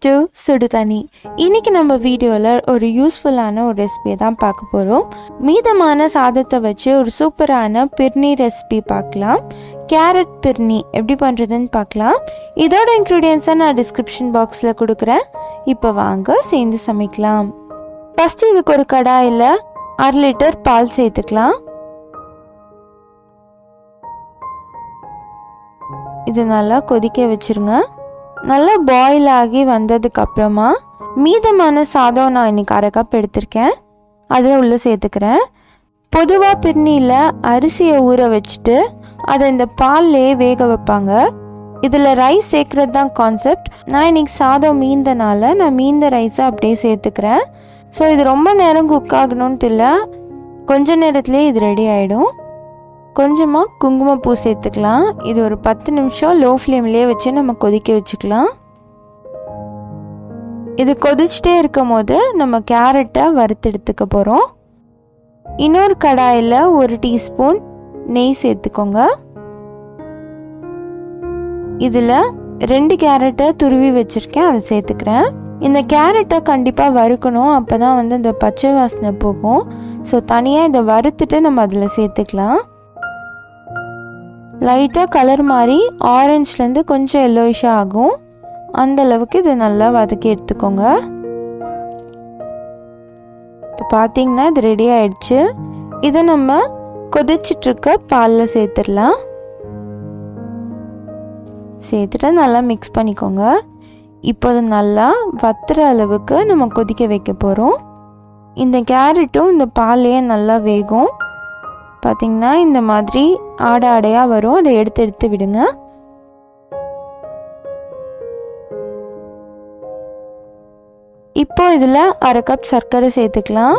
to Suduthanni. இன்னைக்கு நம்ம வீடியோல ஒரு யூஸ்ஃபுல்லான ஒரு ரெசிபியை தான் பார்க்க போறோம். மீதமான சாதத்தை வச்சு ஒரு சூப்பரான பிர்னி ரெசிபி பார்க்கலாம். கேரட் பிர்னி எப்படி பண்றதுன்னு பார்க்கலாம். இதோட இன்கிரிடியன்ஸை நான் டிஸ்கிரிப்ஷன் பாக்ஸில் கொடுக்குறேன். இப்போ வாங்க சேர்ந்து சமைக்கலாம். ஃபர்ஸ்ட் இதுக்கு ஒரு கடாயில் 1/2 லிட்டர் பால் சேர்த்துக்கலாம். இது நல்லா கொதிக்க வச்சிருங்க. நல்லா பாயில் ஆகி வந்ததுக்கு அப்புறமா மீதமான சாதம் நான் இன்னைக்கு 1/2 கப் எடுத்திருக்கேன், அதை உள்ளே சேர்த்துக்கிறேன். பொதுவாக பிர்னியில் அரிசியை ஊற வச்சுட்டு அதை இந்த பால்லே வேக வைப்பாங்க. இதில் ரைஸ் சேர்க்குறது தான் கான்செப்ட். நான் இன்னைக்கு சாதம் மீந்தனால நான் மீந்த ரைஸை அப்படியே சேர்த்துக்கிறேன். ஸோ இது ரொம்ப நேரம் குக் ஆகணும்ட்டு இல்லை, கொஞ்ச நேரத்துலேயே இது ரெடி ஆகிடும். கொஞ்சமாக குங்குமப்பூ சேர்த்துக்கலாம். இது ஒரு 10 நிமிஷம் லோ ஃப்ளேம்லேயே வச்சு நம்ம கொதிக்க வச்சுக்கலாம். இது கொதிச்சுட்டே இருக்கும் போது நம்ம கேரட்டை வறுத்து எடுத்துக்க போகிறோம். இன்னொரு கடாயில் 1 டீஸ்பூன் நெய் சேர்த்துக்கோங்க. இதில் 2 கேரட்டை துருவி வச்சுருக்கேன், அதை சேர்த்துக்கிறேன். இந்த கேரட்டை கண்டிப்பாக வறுக்கணும், அப்போ தான் இந்த பச்சை வாசனை போகும். ஸோ தனியாக இதை வறுத்துட்டு நம்ம அதில் சேர்த்துக்கலாம். லைட்டாக கலர் மாதிரி ஆரஞ்சுலேருந்து கொஞ்சம் எல்லோயிஷாக ஆகும், அந்த அளவுக்கு இதை நல்லா வதக்கி எடுத்துக்கோங்க. இப்போ பார்த்தீங்கன்னா இது ரெடி ஆயிடுச்சு. இதை நம்ம கொதிச்சிட்ருக்க பாலில் சேர்த்துடலாம். சேர்த்துட்டு நல்லா மிக்ஸ் பண்ணிக்கோங்க. இப்போ அது நல்லா வத்துற அளவுக்கு நம்ம கொதிக்க வைக்க போகிறோம். இந்த கேரட்டும் இந்த பால்லையே நல்லா வேகும். பார்த்திங்கன்னா இந்த மாதிரி ஆடையாக வரும், அதை எடுத்து விடுங்க. இப்போ இதில் 1/2 கப் சர்க்கரை சேர்த்துக்கலாம்.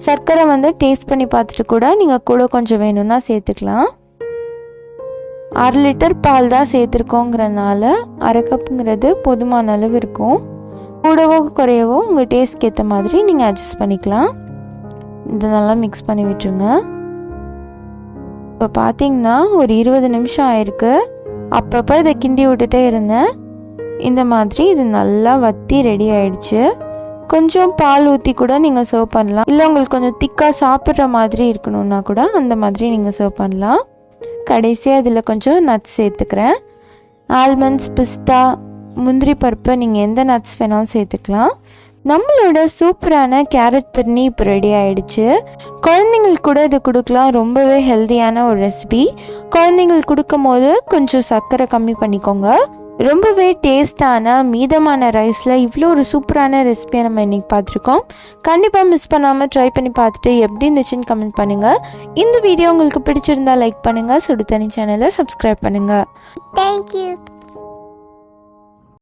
சர்க்கரை டேஸ்ட் பண்ணி பார்த்துட்டு கூட நீங்கள் கூட கொஞ்சம் வேணும்னா சேர்த்துக்கலாம். 1/2 லிட்டர் பால் தான் சேர்த்துருக்கோங்கிறனால 1/2 கப்புங்கிறது போதுமான அளவு இருக்கும். கூடவோ குறையவோ உங்கள் டேஸ்ட்க்கு ஏற்ற மாதிரி நீங்கள் அட்ஜஸ்ட் பண்ணிக்கலாம். இதை நல்லா மிக்ஸ் பண்ணி விட்டுருங்க. இப்போ பார்த்தீங்கன்னா ஒரு 20 நிமிஷம் ஆயிருக்கு. அப்பப்போ இதை கிண்டி விட்டுட்டே இருந்தேன். இந்த மாதிரி இது நல்லா வத்தி ரெடி ஆயிடுச்சு. கொஞ்சம் பால் ஊற்றி கூட நீங்கள் சர்வ் பண்ணலாம். இல்லை உங்களுக்கு கொஞ்சம் திக்காக சாப்பிட்ற மாதிரி இருக்கணும்னா கூட அந்த மாதிரி நீங்கள் சர்வ் பண்ணலாம். கடைசியாக இதில் கொஞ்சம் நட்ஸ் சேர்த்துக்கிறேன். ஆல்மண்ட்ஸ், பிஸ்தா, முந்திரி பருப்பு, நீங்கள் எந்த நட்ஸ் வேணாலும் சேர்த்துக்கலாம். நம்மளோட சூப்பரான கேரட் பிர்னி இப்போ ரெடி ஆகிடுச்சு. குழந்தைங்களுக்கு கூட இது கொடுக்கலாம். ரொம்பவே ஹெல்த்தியான ஒரு ரெசிபி. குழந்தைங்களுக்கு கொடுக்கும் போது கொஞ்சம் சர்க்கரை கம்மி பண்ணிக்கோங்க. ரொம்பவே டேஸ்டான மீதமான ரைஸில் இவ்வளோ ஒரு சூப்பரான ரெசிபியை நம்ம இன்றைக்கி பார்த்துருக்கோம். கண்டிப்பாக மிஸ் பண்ணாமல் ட்ரை பண்ணி பார்த்துட்டு எப்படி இருந்துச்சுன்னு கமெண்ட் பண்ணுங்கள். இந்த வீடியோ உங்களுக்கு பிடிச்சிருந்தா லைக் பண்ணுங்கள். சுடுதண்ணி சேனலை சப்ஸ்கிரைப் பண்ணுங்கள். தேங்க்யூ.